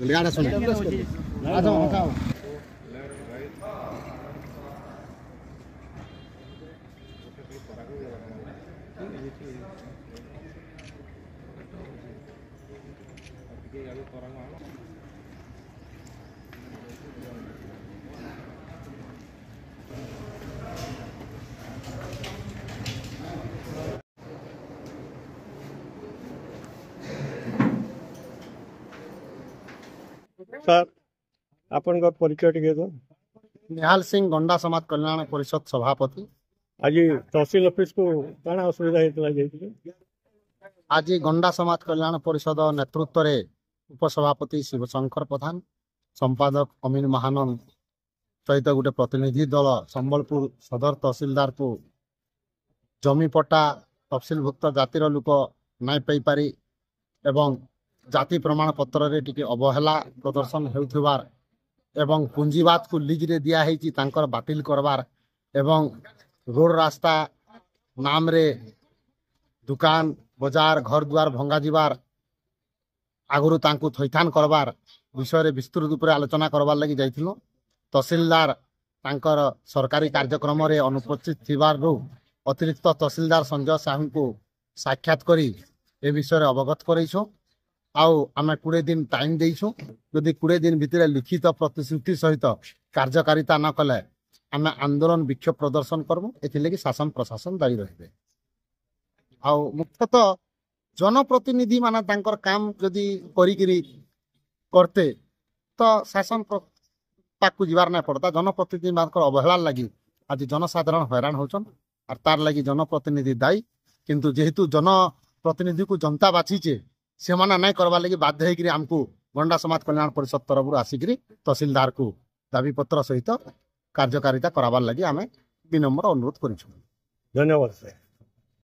लियाड़ा सुने आ जाओ आ जाओ सर आपन परिचय टिके दो। निहाल सिंह गंडा समाज कल्याण परिषद सभापति। आज तहसील ऑफिस को काना असुविधा होता आज गंडा समाज कल्याण परिषद नेतृत्व में उपसभापति शिवशंकर प्रधान, संपादक अमीन महानंद सहित गोटे प्रतिनिधि दल संबलपुर सदर तहसीलदार को जमीपट्टा तहसीलभुक्त जातिर लोक नाई पाई पारी एवं जाति प्रमाण पत्र रे टिके अवहेला प्रदर्शन हेउथिबार एवं पूंजीवाद को लीज रे दिया हेची तांकर बातिल करबार एवं रोड रास्ता नाम रे दुकान बाजार घर द्वार भंगा जीवार आगुरु तांकु थैथान करबार विषय रे विस्तृत रूप रे आलोचना करबार लगी जाइथिलो। तहसीलदार तांकर सरकारी कार्यक्रम रे अनुपस्थित थिबारु अतिरिक्त तहसीलदार संजय साहू को साक्षात करी ए विषय रे अवगत करैछो। आउ आमे 20 दिन टाइम देइछो, यदि 20 दिन भितर लिखित प्रतिश्रुति सहित कार्यकारिता न कले आमे आंदोलन विक्षोभ प्रदर्शन करबो। एथिले कि शासन प्रशासन दायी रहिबे। आउ मुख्यतः जनप्रतिनिधि माने तांकर काम जदि करिकिरी करते तो शासन पाकु जीवार ना पड़ता। जनप्रतिनिधि मानकर अवहेला लगी आज जनसाधारण हैरान होचन और तार लगी जनप्रतिनिधि दायी। किंतु जेहेतु जनप्रतिनिधि को जनता बाछीचे से माना नहीं करवा लगी बाध्य होकर आमको गंडा समाज कल्याण परिषद तरफ आसिक तहसीलदार को दाबी पत्र सहित कार्यकारिता कराबार लगी आम विनम्र अनुरोध कर। धन्यवाद सर।